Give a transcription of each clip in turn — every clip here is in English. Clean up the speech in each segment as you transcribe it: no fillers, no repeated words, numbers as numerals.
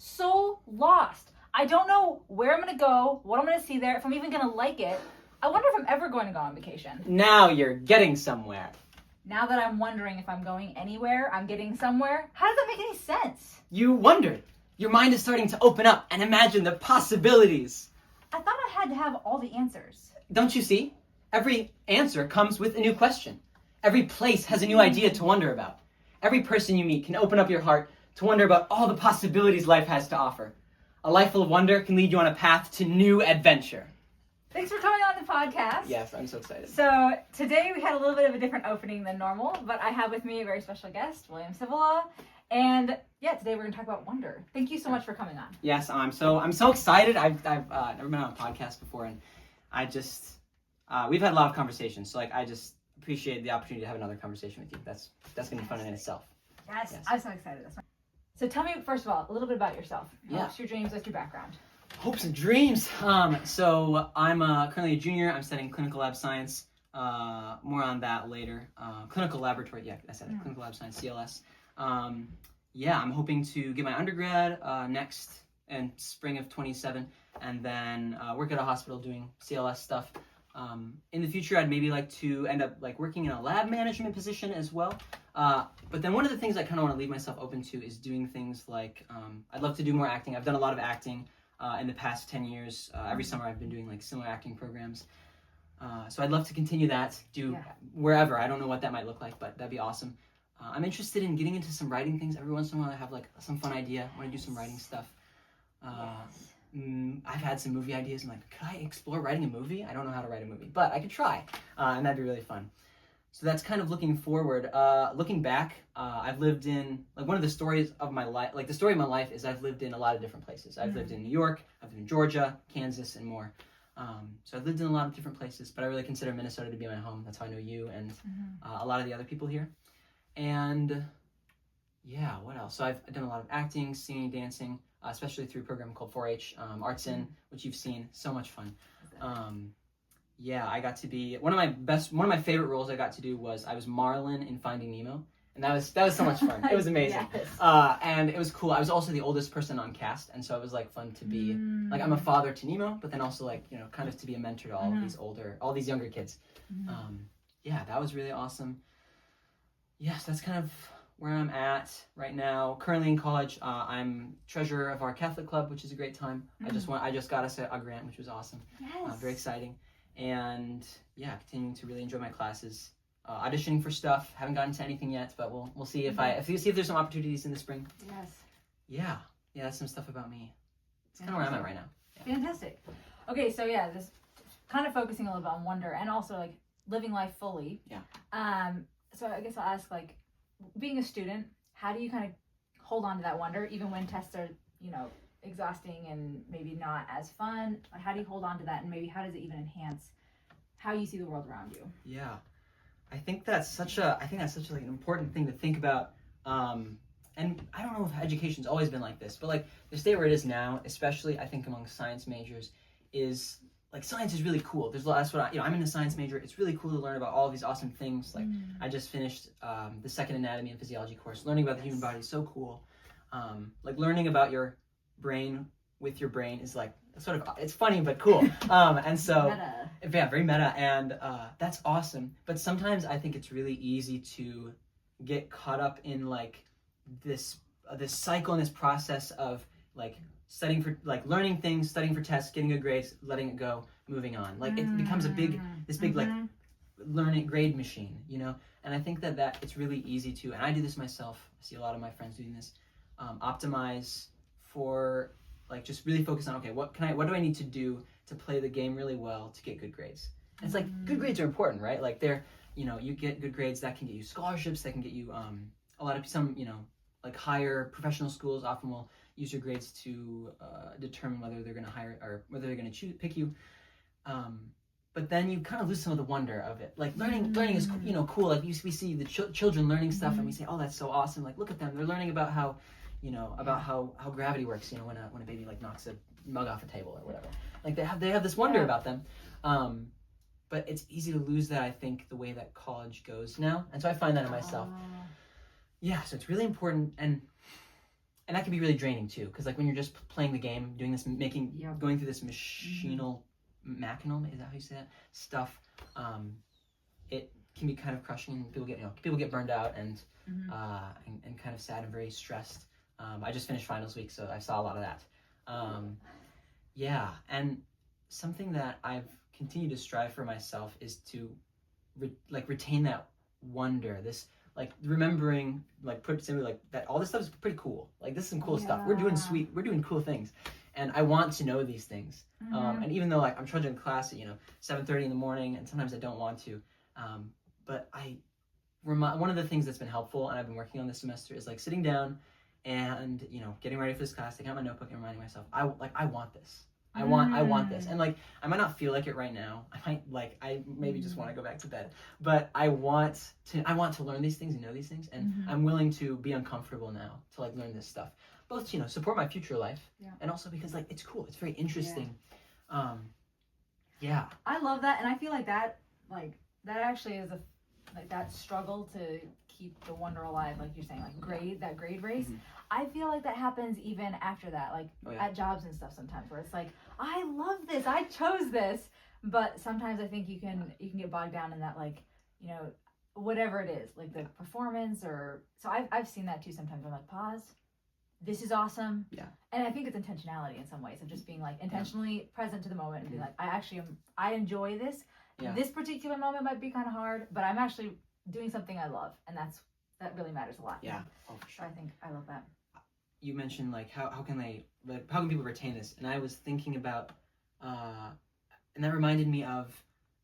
so lost. I don't know where I'm going to go, what I'm going to see there, if I'm even going to like it. I wonder if I'm ever going to go on vacation. Now you're getting somewhere. Now that I'm wondering if I'm going anywhere, I'm getting somewhere. How does that make any sense? You wondered. Your mind is starting to open up and imagine the possibilities. I thought I had to have all the answers. Don't you see? Every answer comes with a new question. Every place has a new idea to wonder about. Every person you meet can open up your heart to wonder about all the possibilities life has to offer. A life full of wonder can lead you on a path to new adventure. Thanks for coming on the podcast. Yes, I'm so excited. So today we had a little bit of a different opening than normal, but I have with me a very special guest, William Sivula. And yeah, today we're going to talk about wonder. Thank you so much for coming on. Yes, I'm so excited. I've never been on a podcast before, and I just we've had a lot of conversations. So I just appreciate the opportunity to have another conversation with you. That's going to be fun in itself. Yes, I'm so excited. So tell me, first of all, a little bit about yourself. Yeah. What's your dreams? What's your background? Hopes and dreams. So I'm currently a junior. I'm studying clinical lab science. More on that later. Clinical laboratory. Yeah, I said it. Clinical lab science, CLS. I'm hoping to get my undergrad next in spring of 27, and then work at a hospital doing CLS stuff. In the future, I'd maybe like to end up working in a lab management position as well. But then one of the things I kind of want to leave myself open to is doing things like I'd love to do more acting. I've done a lot of acting in the past 10 years. Every summer I've been doing similar acting programs. So I'd love to continue that, wherever. I don't know what that might look like, but that'd be awesome. I'm interested in getting into some writing things. Every once in a while I have some fun idea. I want to do some writing stuff. I've had some movie ideas. I'm like, could I explore writing a movie? I don't know how to write a movie, but I could try, and that'd be really fun. So that's kind of looking forward. Looking back, I've lived in, one of the stories of my life, the story of my life is I've lived in a lot of different places. I've lived in New York, I've lived in Georgia, Kansas, and more. So I've lived in a lot of different places, but I really consider Minnesota to be my home. That's how I know you and a lot of the other people here. And yeah, what else? So I've done a lot of acting, singing, dancing, especially through a program called 4-H, Arts In, which you've seen. So much fun. I got to be one of my favorite roles I got to do was I was Marlin in Finding Nemo, and that was so much fun. It was amazing. Yes. And it was cool. I was also the oldest person on cast, and so it was fun to be I'm a father to Nemo, but then also kind of to be a mentor to all these younger kids. That was really awesome. Yes, that's kind of where I'm at right now. Currently in college, I'm treasurer of our Catholic club, which is a great time. I just got us a grant, which was awesome. Yes. Very exciting. And continuing to really enjoy my classes. Auditioning for stuff. Haven't gotten to anything yet, but we'll see if there's some opportunities in the spring. Yes. Yeah, that's some stuff about me. It's kind of where I'm at right now. Yeah. Fantastic. Okay, so this kind of focusing a little bit on wonder and also living life fully. Yeah. So I guess I'll ask, being a student, how do you kind of hold on to that wonder even when tests are, exhausting and maybe not as fun? How do you hold on to that, and maybe how does it even enhance how you see the world around you? Yeah, I think that's such an important thing to think about. And I don't know if education's always been like this, but the state where it is now, especially I think among science majors, is science is really cool. That's what I'm in a science major. It's really cool to learn about all of these awesome things. I just finished the second anatomy and physiology course. Learning about the human body is so cool. Learning about your brain with your brain is it's funny but cool. And so meta. Yeah, very meta, and that's awesome. But sometimes I think it's really easy to get caught up in this cycle and this process of studying for learning things, studying for tests, getting good grades, letting it go, moving on. It becomes this big learning grade machine, And I think that it's really easy to, and I do this myself. I see a lot of my friends doing this. Optimize for just really focus on what do I need to do to play the game really well to get good grades. And it's good grades are important, right? They're you get good grades that can get you scholarships, that can get you a lot of higher professional schools often will use your grades to determine whether they're going to hire or whether they're going to pick you. But then you kind of lose some of the wonder of it. Learning is cool. We see the children learning stuff, and we say, oh, that's so awesome. Look at them, they're learning about how how gravity works. When a baby knocks a mug off a table or whatever. They have this wonder about them. But it's easy to lose that, I think, the way that college goes now, and so I find that in myself. Yeah, so it's really important, and and that can be really draining too, because like when you're just playing the game, doing this, going through this machinal, is that how you say that stuff? It can be kind of crushing, and people get burned out and kind of sad and very stressed. I just finished finals week, so I saw a lot of that. And something that I've continued to strive for myself is to retain that wonder, this like remembering, like put simply like that all this stuff is pretty cool. Like this is some cool stuff. We're doing cool things, and I want to know these things. And even though like I'm charging class at 7:30 in the morning, and sometimes I don't want to, but one of the things that's been helpful, and I've been working on this semester, is like sitting down and getting ready for this class, taking out my notebook and reminding myself, I want this. I want this. And like I might not feel like it right now. I maybe just want to go back to bed. But I want to learn these things and know these things, and I'm willing to be uncomfortable now to like learn this stuff. Both to support my future life, and also because like it's cool. It's very interesting. I love that, and I feel like that actually is that struggle to keep the wonder alive, like you're saying, like grade race. I feel like that happens even after that, like at jobs and stuff sometimes, where it's like, I love this, I chose this, but sometimes I think you can get bogged down in that, like, whatever it is, like the performance, or so I've seen that too sometimes. I'm like, pause, this is awesome. And I think it's intentionality in some ways, of just being like intentionally present to the moment and be like, I enjoy this. This particular moment might be kind of hard, but I'm actually doing something I love, and that really matters a lot. For sure. So I think I love that. You mentioned like how can people retain this, and I was thinking about and that reminded me of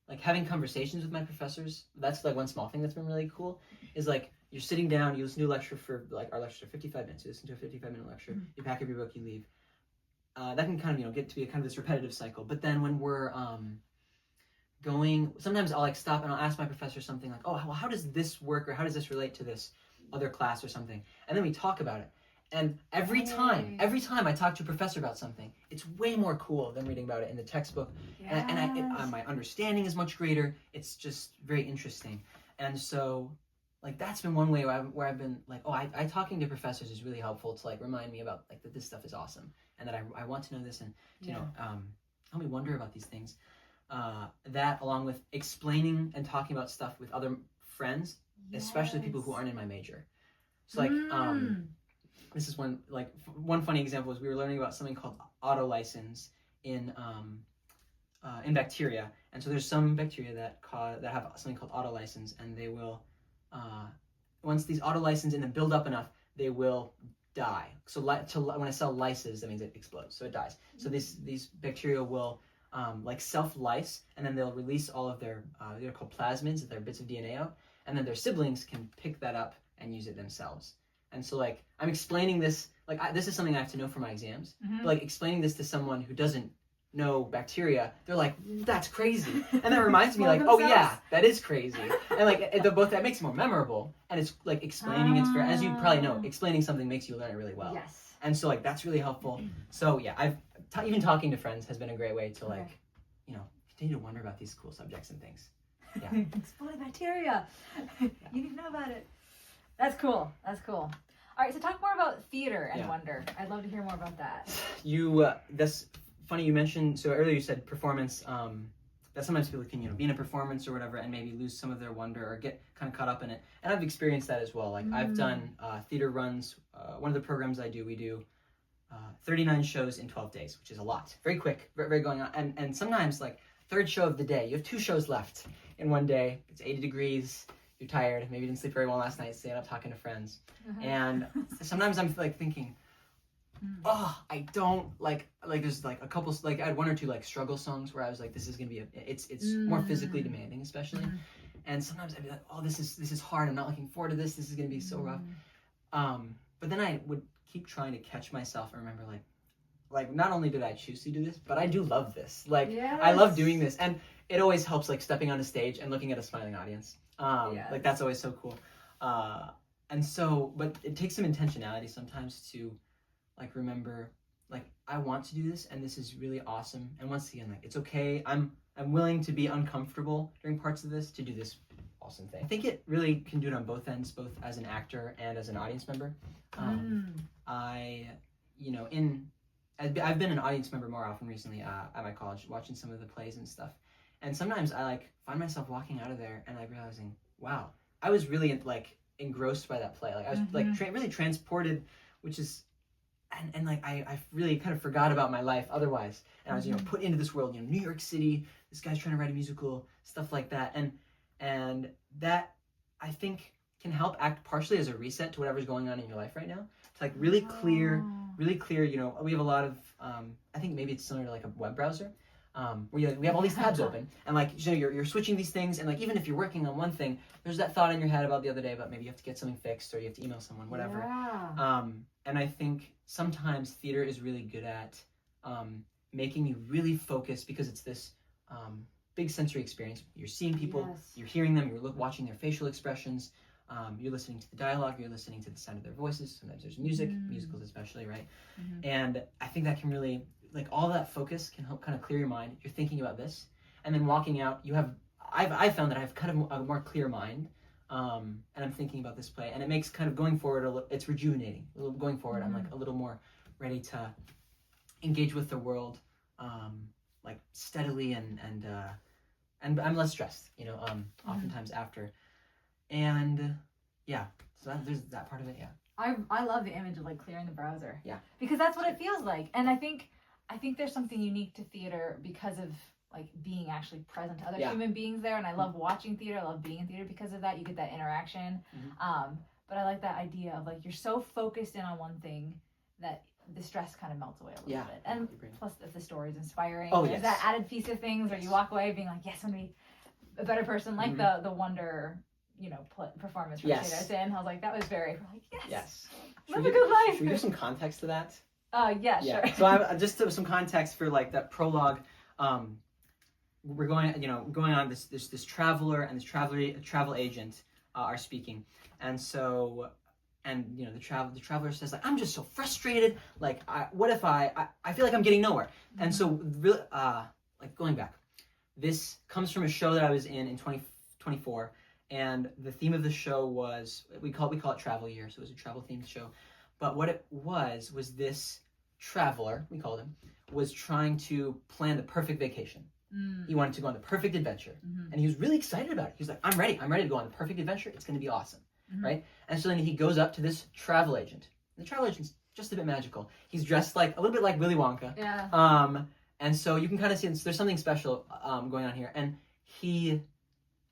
like having conversations with my professors. That's like one small thing that's been really cool, is like you're sitting down, you listen to a lecture for like our lectures are 55 minutes. You listen to a 55-minute lecture, you pack up your book, you leave. That can kind of get to be a kind of this repetitive cycle. But then when we're sometimes I'll like stop and I'll ask my professor something like, oh, well, how does this work, or how does this relate to this other class or something, and then we talk about it. And every time I talk to a professor about something, it's way more cool than reading about it in the textbook. And my understanding is much greater. It's just very interesting. And so, like, that's been one way where I've been like, oh, I talking to professors is really helpful to like remind me about like that this stuff is awesome, and that I want to know this, and help me wonder about these things. That along with explaining and talking about stuff with other friends, especially people who aren't in my major. So like this is one funny example is we were learning about something called autolysins in bacteria, and so there's some bacteria that have something called autolysins, and they will once these autolysins in them build up enough, they will die. So when a cell lyses, that means it explodes, so it dies. So these bacteria will like self-lyse, and then they'll release all of their they're called plasmids, they're bits of DNA out, and then their siblings can pick that up and use it themselves. And so like I'm explaining this, like this is something I have to know for my exams, but like explaining this to someone who doesn't know bacteria, they're like, that's crazy. And that reminds me like, oh yeah, that is crazy. And like that makes it more memorable, and it's like explaining it's for, as you probably know, explaining something makes you learn it really well. Yes. And so like that's really helpful. So yeah, even talking to friends has been a great way to like continue to wonder about these cool subjects and things. Exploding bacteria. You need to know about it. That's cool. All right, so talk more about theater and wonder. I'd love to hear more about that. That's funny you mentioned, so earlier you said performance, that sometimes people can, be in a performance or whatever and maybe lose some of their wonder or get kind of caught up in it. And I've experienced that as well. Like I've done theater runs. One of the programs I do, we do 39 shows in 12 days, which is a lot. Very quick, very, very going on. And sometimes like third show of the day, you have 2 shows left in one day. It's 80 degrees. You're tired, maybe you didn't sleep very well last night, staying up talking to friends. And sometimes I'm like thinking, oh, I don't like there's like a couple, like I had 1 or 2 like struggle songs where I was like, this is gonna be it's more physically demanding, especially. And sometimes I'd be like, oh, this is hard, I'm not looking forward to this is gonna be so rough. But then I would keep trying to catch myself and remember like not only did I choose to do this, but I do love this. Like I love doing this, and it always helps like stepping on a stage and looking at a smiling audience. Like that's always so cool. And so, but it takes some intentionality sometimes to like remember, like I want to do this, and this is really awesome. And once again, like it's okay. I'm willing to be uncomfortable during parts of this to do this awesome thing. I think it really can do it on both ends, both as an actor and as an audience member. I've been an audience member more often recently at my college, watching some of the plays and stuff. And sometimes I like find myself walking out of there and like realizing, wow, I was really like engrossed by that play. Like I was like really transported, which is, and like I really kind of forgot about my life otherwise. And I was put into this world, New York City. This guy's trying to write a musical, stuff like that, and that I think can help act partially as a reset to whatever's going on in your life right now. It's like really clear. We have a lot of I think maybe it's similar to like a web browser. Where we have all these tabs open, and like you're switching these things, and like even if you're working on one thing, there's that thought in your head about the other day about maybe you have to get something fixed or you have to email someone, whatever. Yeah. And I think sometimes theater is really good at making you really focus, because it's this big sensory experience. You're seeing people, you're hearing them, you're watching their facial expressions, you're listening to the dialogue, you're listening to the sound of their voices. Sometimes there's music, musicals especially, right? And I think that can really, like, all that focus can help kind of clear your mind. You're thinking about this, and then walking out, I've found that I have kind of a more clear mind, and I'm thinking about this play, and it makes kind of going forward it's rejuvenating. Going forward, I'm like a little more ready to engage with the world, like steadily, and I'm less stressed, oftentimes after, and yeah, so there's that part of it. Yeah, I love the image of like clearing the browser. Yeah, because that's what it feels like, and I think there's something unique to theater because of like being actually present to other human beings there, and I love watching theater. I love being in theater because of that. You get that interaction. But I like that idea of like you're so focused in on one thing that the stress kind of melts away a little bit. And plus, if the story's inspiring, there's that added piece of things where you walk away being like, yes, I'm gonna be a better person. Like the Wonder, performance from Shade I was like, that was very live a good life. Should we give some context to that? Sure. So I'm just some context for like that prologue. We're going on this traveler and this travel agent are speaking, and so the traveler says like, I'm just so frustrated. Like, what if I feel like I'm getting nowhere? And so really, like going back, this comes from a show that I was in 2024, and the theme of the show was we call it Travel Year, so it was a travel themed show. But what it was this traveler, we called him, was trying to plan the perfect vacation. He wanted to go on the perfect adventure. And he was really excited about it. He was like, I'm ready to go on the perfect adventure. It's going to be awesome, right? And so then he goes up to this travel agent. The travel agent's just a bit magical. He's dressed like a little bit like Willy Wonka. Yeah. And so you can kind of see there's something special going on here. And he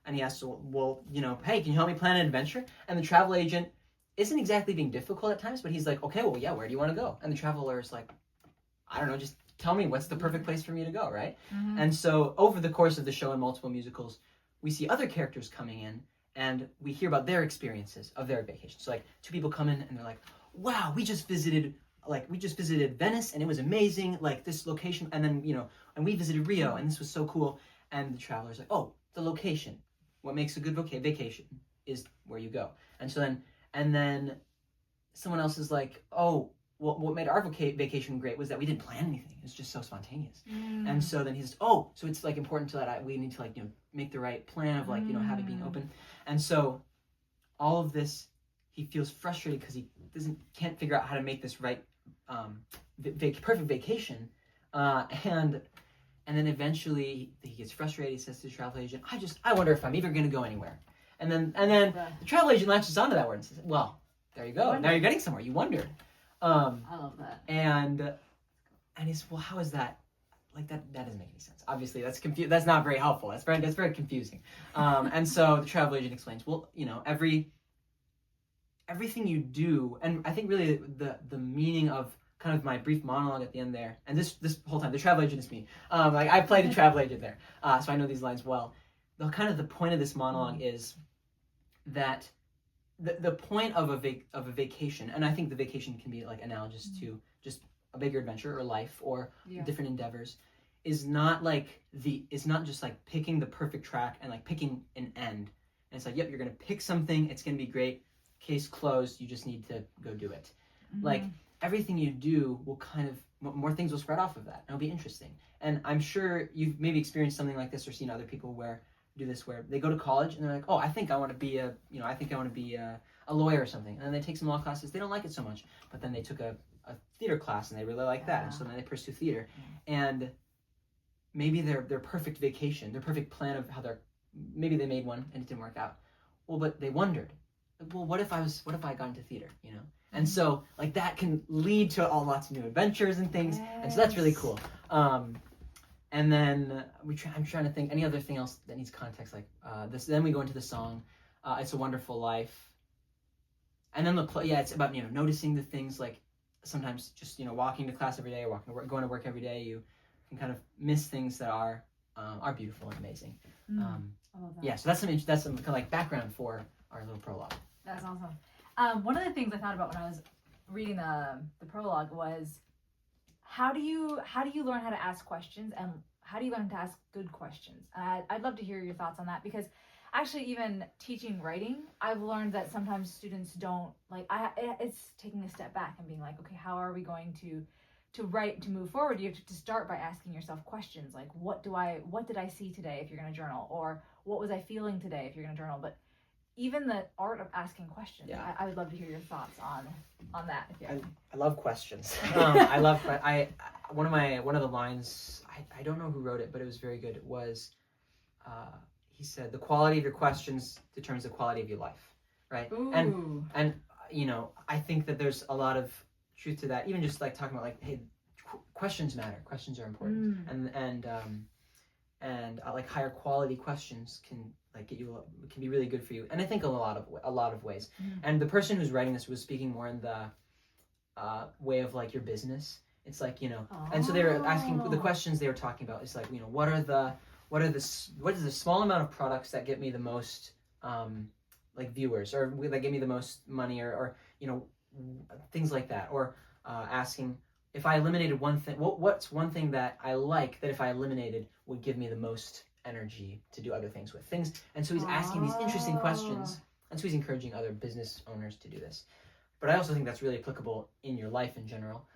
asks, well, hey, can you help me plan an adventure? And the travel agent isn't exactly being difficult at times, but he's like, okay, well, yeah, where do you want to go? And the traveler is like, I don't know, just tell me what's the perfect place for me to go, right? And so over the course of the show and multiple musicals, we see other characters coming in, and we hear about their experiences of their vacation. So like two people come in and they're like, wow, we just visited Venice and it was amazing, like this location, and then and we visited Rio and this was so cool. And the traveler's like, oh, the location. What makes a good vacation is where you go. And then someone else is like, oh, well, what made our vacation great was that we didn't plan anything. It was just so spontaneous. And so then he says, oh, so it's like important to that we need to make the right plan of having being open. And so all of this, he feels frustrated because he can't figure out how to make this right perfect vacation. And then eventually he gets frustrated. He says to the travel agent, I wonder if I'm even going to go anywhere. And then the travel agent latches onto that word and says, well, there you go. Now you're getting somewhere. You wondered. I love that. And he's, well, how is that? Like that doesn't make any sense. Obviously, that's not very helpful. That's very confusing. And so the travel agent explains, well, everything you do, and I think really the meaning of kind of my brief monologue at the end there, and this whole time, the travel agent is me. Like I played the travel agent there, so I know these lines well. The point of this monologue is that the point of a vacation, and I think the vacation can be like analogous to just a bigger adventure or life or different endeavors, is not just like picking the perfect track and like picking an end. And it's like, yep, you're gonna pick something, it's gonna be great, case closed, you just need to go do it. Like everything you do will kind of, more things will spread off of that. It'll be interesting. And I'm sure you've maybe experienced something like this or seen other people where they go to college and they're like, oh, I think I want to be a a lawyer or something, and then they take some law classes, they don't like it so much, but then they took a theater class and they really like that, and so then they pursue theater, and maybe their perfect vacation, their perfect plan of how maybe they made one and it didn't work out. Well, but they wondered, well, what if I got into theater, you know? And so like that can lead to lots of new adventures and things, and so that's really cool. And then I'm trying to think any other thing else that needs context, like this. Then we go into the song, "It's a Wonderful Life," and then it's about noticing the things, like sometimes just walking to class every day or going to work every day, you can kind of miss things that are beautiful and amazing. I love that. Yeah, so that's some kind of like background for our little prologue. That's awesome. One of the things I thought about when I was reading the prologue was how do you learn how to ask questions, and how do you learn to ask good questions? I'd love to hear your thoughts on that, because actually even teaching writing, I've learned that sometimes students don't it's taking a step back and being like, okay, how are we going to write, to move forward? You have to start by asking yourself questions like, what did I see today if you're going to journal, or what was I feeling today if you're going to journal? But even the art of asking questions, I would love to hear your thoughts on that. If you have I love questions. One of the lines, I don't know who wrote it, but it was very good. It was he said, "The quality of your questions determines the quality of your life," right? Ooh. And I think that there's a lot of truth to that. Even just like talking about like, hey, questions matter. Questions are important, and like higher quality questions can like can be really good for you. And I think a lot of ways. And the person who's writing this was speaking more in the way of like your business. It's like and so they were asking the questions they were talking about. It's like what is the small amount of products that get me the most like viewers, or that give me the most money, or things like that, or asking if I eliminated one thing, what's one thing that I like that if I eliminated would give me the most energy to do other things with things. And so he's asking these interesting questions, and so he's encouraging other business owners to do this. But I also think that's really applicable in your life in general.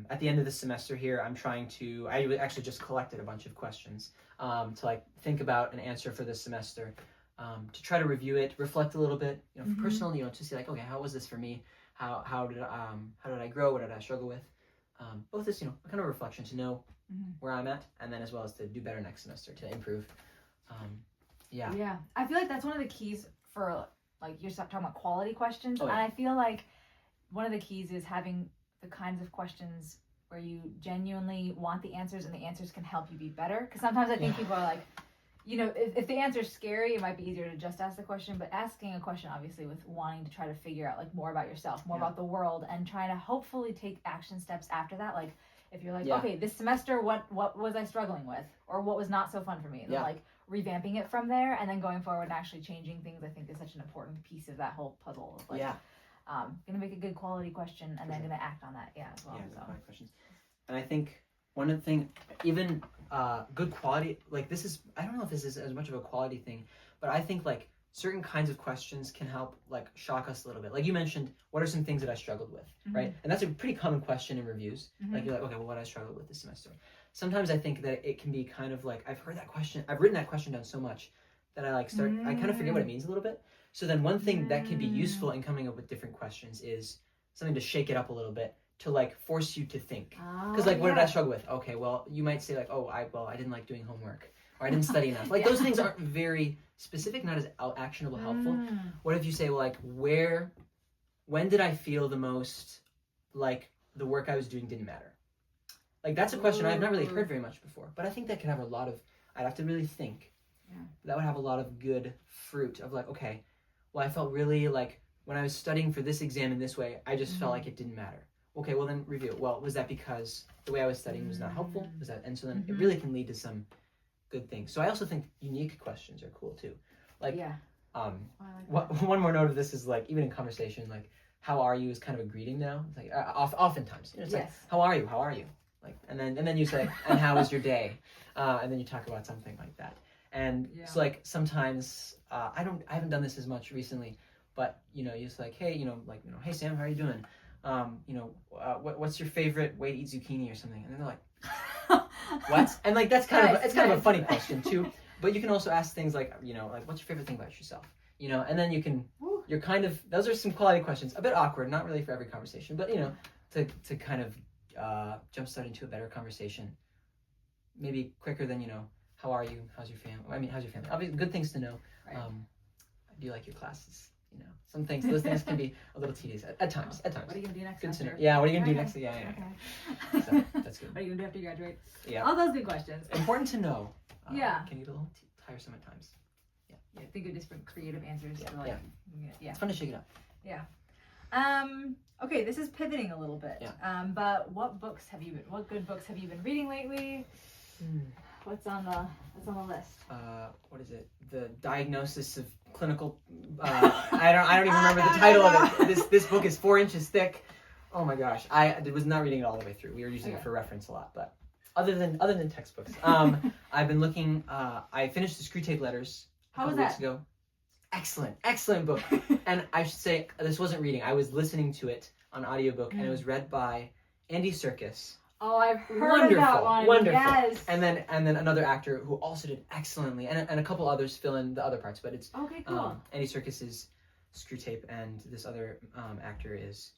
At the end of the semester here, I actually just collected a bunch of questions to like think about an answer for this semester, to try to review it, reflect a little bit, personally, to see like, okay, how was this for me? How did I grow? What did I struggle with? Both this, kind of reflection to know where I'm at, and then as well as to do better next semester, to improve. Yeah. I feel like that's one of the keys for, like, you're talking about quality questions, and I feel like one of the keys is having the kinds of questions where you genuinely want the answers, and the answers can help you be better. Because sometimes I think people are like, if the answer is scary, it might be easier to just ask the question, but asking a question, obviously, with wanting to try to figure out like more about yourself, more about the world, and trying to hopefully take action steps after that. Like, if you're like, okay, this semester, what was I struggling with, or what was not so fun for me, and then like revamping it from there, and then going forward and actually changing things, I think is such an important piece of that whole puzzle. Of like, gonna make a good quality question, and then gonna act on that, as well. Quality questions. And I think one of the things, even good quality, like this is, I don't know if this is as much of a quality thing, but I think like certain kinds of questions can help like shock us a little bit. Like you mentioned, what are some things that I struggled with, right? And that's a pretty common question in reviews. Like you're like, okay, well, what I struggled with this semester. Sometimes I think that it can be kind of like, I've written that question down so much that I like I kind of forget what it means a little bit. So then one thing that can be useful in coming up with different questions is something to shake it up a little bit, to like force you to think. Because like, what did I struggle with? Okay, well, you might say like, I didn't like doing homework, or I didn't study enough. Like those things aren't very specific, not as actionable, helpful. What if you say, well, like, when did I feel the most like the work I was doing didn't matter? Like that's a question I've not really heard very much before, but I think that could have I'd have to really think. That would have a lot of good fruit of like, okay, well, I felt really like when I was studying for this exam in this way, I just felt like it didn't matter. Okay, well then review it. Well, was that because the way I was studying was not helpful? And so then it really can lead to some good things. So I also think unique questions are cool too. Like, one more note of this is like, even in conversation, like, how are you is kind of a greeting now. It's like, oftentimes, it's like, how are you? Like, and then you say, and how was your day? And then you talk about something like that. And so like sometimes, I haven't done this as much recently, but you're just like, hey, hey Sam, how are you doing? What's your favorite way to eat zucchini or something? And then they're like, what? And like that's kind of a funny question too. But you can also ask things like, like what's your favorite thing about yourself? And then you can you're kind of, those are some quality questions, a bit awkward, not really for every conversation, but to kind of jumpstart into a better conversation, maybe quicker than, how are you, how's your family, obviously good things to know. Right. Do you like your classes? Some things, those things can be a little tedious at times. What are you gonna do next Good semester? to know. Yeah, what are you gonna do next? Yeah. Okay. So, that's good. What are you gonna do after you graduate? Yeah. All those good questions. Important to know. Yeah. Can get a little tiresome at times. Yeah, think of different creative answers. Yeah. Yeah. It's fun to shake it up. Yeah. Okay, this is pivoting a little bit. Yeah. But what good books have you been reading lately? What's on the list? What is it? The Diagnosis of Clinical. I don't even remember the title of it. This book is 4 inches thick. Oh my gosh, I was not reading it all the way through. We were using it for reference a lot, but other than textbooks, I've been looking. I finished the Screwtape Letters a couple weeks ago. Excellent book. And I should say this wasn't reading. I was listening to it on audiobook, and it was read by Andy Serkis. Oh, I've heard of that one. Wonderful. Yes. And then another actor who also did excellently, and a couple others fill in the other parts. But it's okay, cool. Andy Serkis is Screwtape, and this other actor is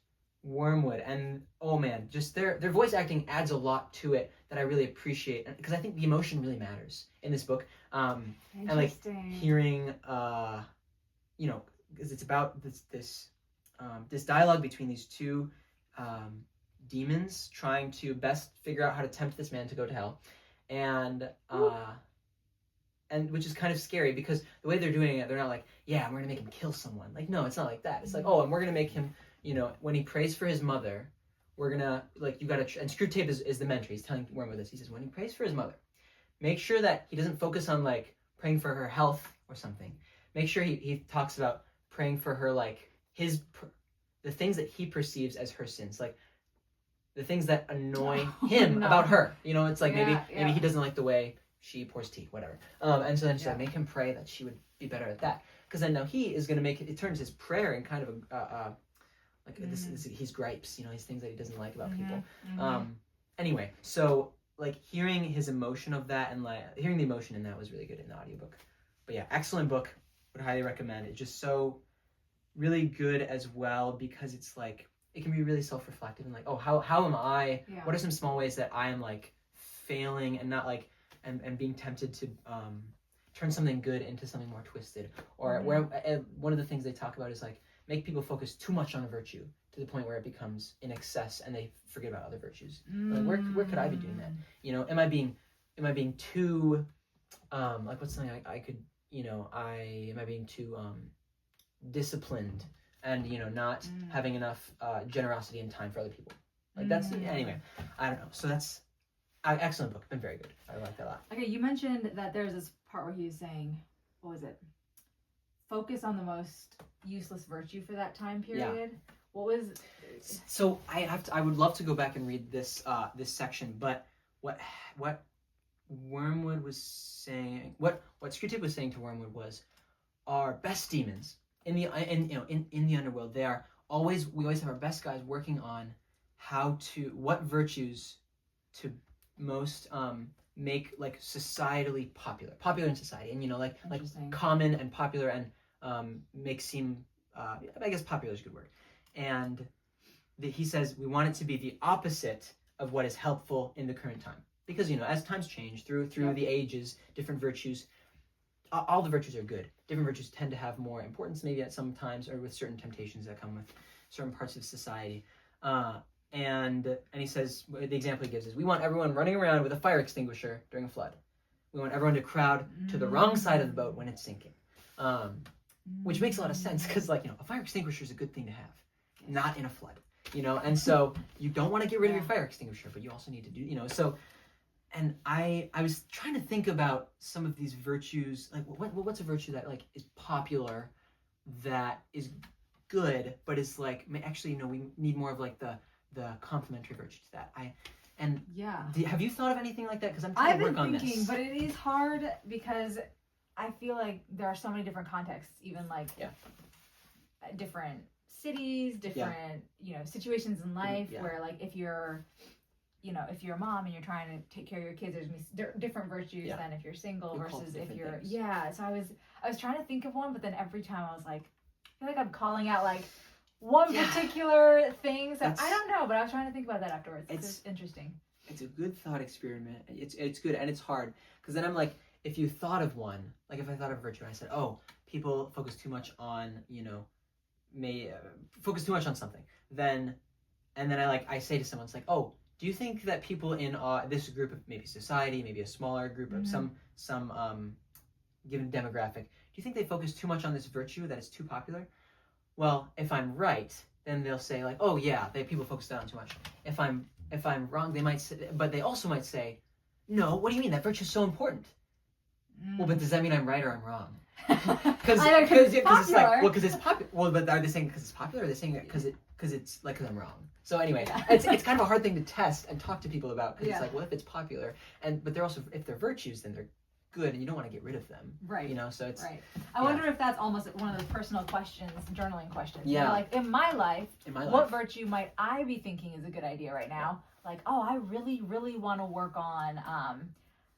Wormwood. And oh man, just their voice acting adds a lot to it that I really appreciate, because I think the emotion really matters in this book. And like hearing, because it's about this dialogue between these two demons trying to best figure out how to tempt this man to go to hell, and which is kind of scary, because the way they're doing it, they're not like, yeah, we're gonna make him kill someone. Like, no, it's not like that. It's like, oh, and we're gonna make him, when he prays for his mother, we're gonna, like, you gotta, and Screwtape is the mentor. He's telling Wormwood this. He says, when he prays for his mother, make sure that he doesn't focus on like praying for her health or something. Make sure he talks about praying for her, like the things that he perceives as her sins, like the things that annoy him about her. It's like maybe he doesn't like the way she pours tea, whatever. And so then she's like, make him pray that she would be better at that. Because then now he is going to make it turns his prayer in kind of his gripes, his things that he doesn't like about people. Anyway, so like hearing his emotion of that, and like hearing the emotion in that was really good in the audiobook. But yeah, excellent book. Would highly recommend. It's just so really good as well, because it's like, it can be really self-reflective and like, oh, how am I? Yeah. What are some small ways that I am like failing and not like and being tempted to turn something good into something more twisted? Or where one of the things they talk about is like make people focus too much on a virtue to the point where it becomes in excess and they forget about other virtues. Like where could I be doing that? Am I being too like what's something I could am I being too disciplined? And not having enough generosity and time for other people. Like that's anyway. I don't know. So that's excellent book. Been very good. I like that a lot. Okay, you mentioned that there's this part where he was saying, what was it? Focus on the most useless virtue for that time period. Yeah. What was? So I would love to go back and read this this section, but what Wormwood was saying, what Screwtape was saying to Wormwood was, our best demons. In the underworld, we always have our best guys working on what virtues to most make like societally popular in society, and like common and popular, and make seem I guess popular is a good word. And he says we want it to be the opposite of what is helpful in the current time, because as times change through the ages, different virtues. All the virtues are good. Different virtues tend to have more importance maybe at some times, or with certain temptations that come with certain parts of society. And he says, the example he gives is, we want everyone running around with a fire extinguisher during a flood. We want everyone to crowd to the wrong side of the boat when it's sinking. Which makes a lot of sense, because a fire extinguisher is a good thing to have, not in a flood. And so you don't want to get rid of your fire extinguisher, but you also need to do, so. And I was trying to think about some of these virtues, like what's a virtue that like is popular, that is good, but is like actually we need more of like the complementary virtue to that. Have you thought of anything like that? Because I'm trying to work on this. I've been thinking, but it is hard because I feel like there are so many different contexts, even like different cities, different situations in life where like if you're a mom and you're trying to take care of your kids, there's gonna be different virtues than if you're single versus if you're so I was trying to think of one, but then every time I was like, feel like I'm calling out like one particular thing. So I don't know, but I was trying to think about that afterwards. It's interesting. It's a good thought experiment. It's good, and it's hard because then I'm like, if you thought of one, like if I thought of virtue, and I said, oh, people focus too much on, focus too much on something, then I say to someone, it's like, oh, do you think that people in this group of maybe society, maybe a smaller group of some given demographic, do you think they focus too much on this virtue that it's too popular? Well, if I'm right, then they'll say like, oh yeah, people focus on it too much. If I'm wrong, they might say, but they also might say, no, what do you mean? That virtue is so important. Well, but does that mean I'm right or I'm wrong? Because it's like, well, because it's popular. Well, but are they saying because it's popular, or are they saying that because I'm wrong? So anyway, it's kind of a hard thing to test and talk to people about, because it's like, what if it's popular? But they're also, if they're virtues, then they're good, and you don't want to get rid of them. Right. So it's right. I wonder if that's almost one of those personal questions, journaling questions. Yeah. Like in my life, what virtue might I be thinking is a good idea right now? Like, oh, I really, really want to work on,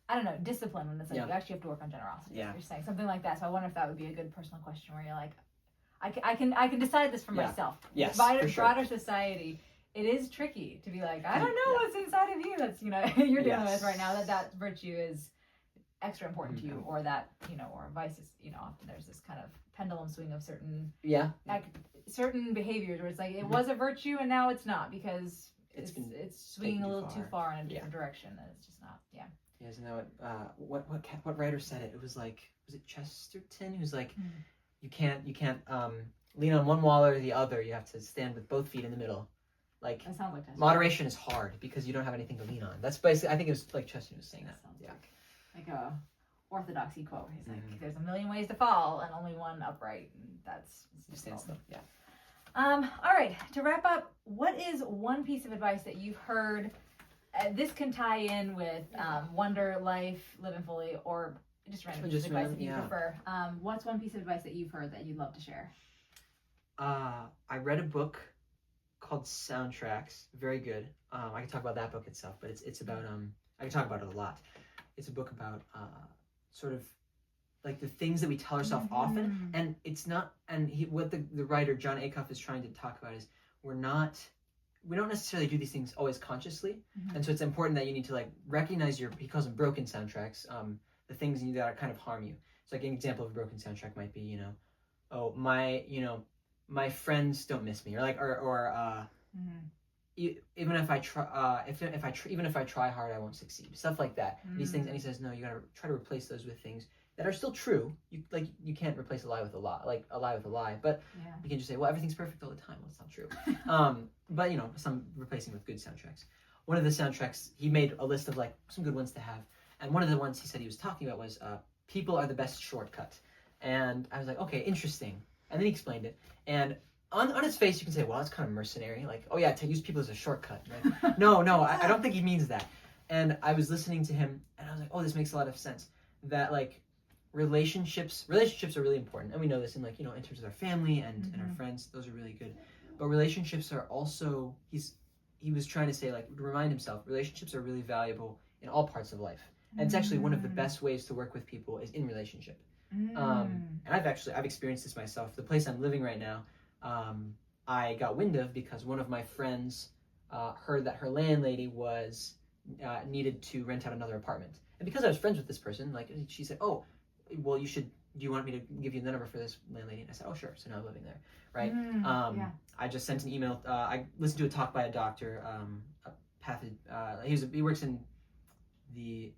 I don't know, discipline. When it's like you actually have to work on generosity. Yeah. You're saying something like that. So I wonder if that would be a good personal question where you're like, I can decide this for myself. Yes. Broader society. It is tricky to be like, I don't know what's inside of you that's you're dealing with right now, that virtue is extra important to you, or that or vice is often there's this kind of pendulum swing of certain certain behaviors where it's like it was a virtue and now it's not, because it's swinging a little too far in a different direction, and it's just not. Yeah, isn't that what writer said it? It was like, was it Chesterton who's like, you can't lean on one wall or the other, you have to stand with both feet in the middle. Like, that sounds like moderation is hard because you don't have anything to lean on. That's basically, I think it was like Chesterton was saying that. Sounds like a orthodoxy quote. He's like, there's a million ways to fall and only one upright, and that's stand still. Yeah. All right, to wrap up, what is one piece of advice that you've heard? This can tie in with Wonder, Life, Living Fully, or just random piece of advice that you prefer. What's one piece of advice that you've heard that you'd love to share? I read a book called Soundtracks. Very good. I can talk about that book itself, but it's about I can talk about it a lot. It's a book about sort of like the things that we tell ourselves often, and it's not. And what the writer John Acuff is trying to talk about is we don't necessarily do these things always consciously, and so it's important that you need to like recognize he calls them broken soundtracks, the things that are kind of harm you. So like an example of a broken soundtrack might be, oh, my friends don't miss me, or even if I try, even if I try hard, I won't succeed. Stuff like that. These things, and he says, no, you gotta try to replace those with things that are still true. You can't replace a lie with a lie, but you can just say, well, everything's perfect all the time. Well, it's not true. But some replacing with good soundtracks. One of the soundtracks, he made a list of like some good ones to have, and one of the ones he said he was talking about was people are the best shortcut. And I was like, okay, interesting. And then he explained it, and on his face you can say, well, that's kind of mercenary, like, oh yeah, to use people as a shortcut. Like, no, I don't think he means that. And I was listening to him, and I was like, oh, this makes a lot of sense. That like relationships are really important, and we know this in like in terms of our family and our friends, those are really good. But relationships are also, he was trying to say, like, to remind himself, relationships are really valuable in all parts of life, and it's actually one of the best ways to work with people is in relationship. And I've experienced this myself. The place I'm living right now, I got wind of because one of my friends heard that her landlady was needed to rent out another apartment, and because I was friends with this person, like, she said, oh, well, do you want me to give you the number for this landlady? And I said, oh, sure. So now I'm living there, right? I just sent an email. I listened to a talk by a doctor, he works in the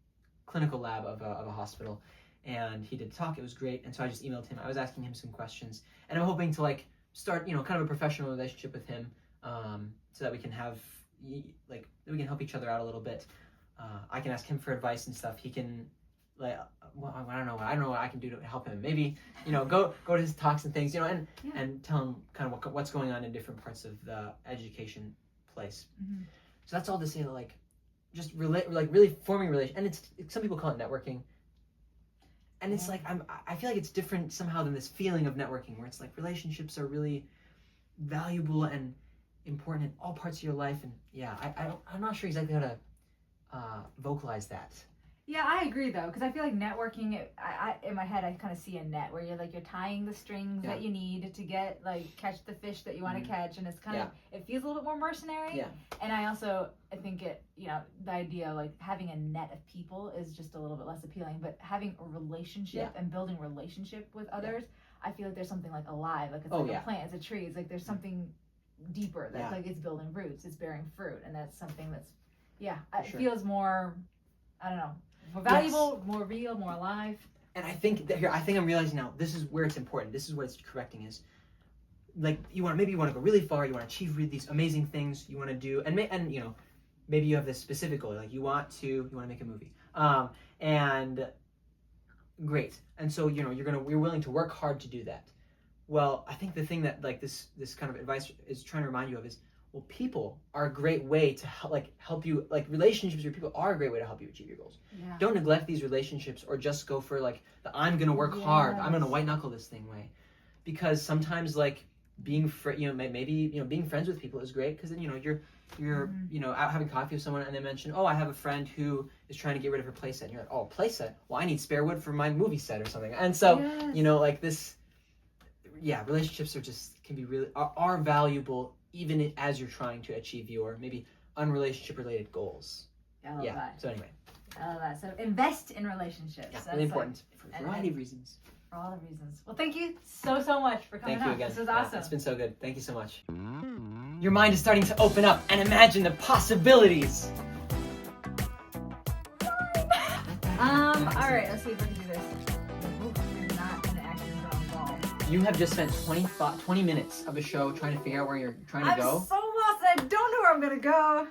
clinical lab of a hospital, and he did a talk. It was great, and so I just emailed him. I was asking him some questions, and I'm hoping to like start, kind of a professional relationship with him, so that we can have we can help each other out a little bit. I can ask him for advice and stuff. He can, like, well, I don't know what I can do to help him. Maybe, go to his talks and things, and tell him kind of what's going on in different parts of the education place. So that's all to say that, like, just really forming relation, and it's some people call it networking. And it's like, I feel like it's different somehow than this feeling of networking, where it's like relationships are really valuable and important in all parts of your life. And I'm not sure exactly how to vocalize that. Yeah, I agree though, because I feel like networking. I in my head, I kind of see a net where you're tying the strings Yeah. that you need to get catch the fish that you want to catch, and it's kind of it feels a little bit more mercenary. Yeah. And I think it the idea of having a net of people is just a little bit less appealing, but having a relationship and building relationship with others, I feel like there's something alive, it's a plant, it's a tree, it's there's something deeper that it's building roots, it's bearing fruit, and that's something that's it feels more, I don't know, more valuable, more real, more alive. And I think I'm realizing now, this is where it's important. This is what it's correcting is, maybe you want to go really far, you want to achieve these amazing things you want to do, and maybe you have this specific goal, you want to make a movie, and great, and so you're willing to work hard to do that. Well, I think the thing that this kind of advice is trying to remind you of is, well, people are a great way to help you, relationships with people are a great way to help you achieve your goals. Yeah. Don't neglect these relationships or just go for the I'm gonna work hard, I'm gonna white knuckle this thing way, because sometimes being being friends with people is great, because then you're out having coffee with someone and they mention, oh, I have a friend who is trying to get rid of her playset, and you're like, oh, playset, well, I need spare wood for my movie set or something, and so relationships can be are valuable even as you're trying to achieve your maybe unrelationship related goals. I love that. So anyway. I love that. So invest in relationships. Yeah, really important for a variety of reasons. For all the reasons. Well, thank you so much for coming on. Thank you again. This was awesome. It's been so good. Thank you so much. Your mind is starting to open up and imagine the possibilities. All right, let's see if we can do this. We're not going to actually go on the ball. You have just spent 20 minutes of a show trying to figure out where you're trying to go. I'm so lost. I don't know where I'm going to go.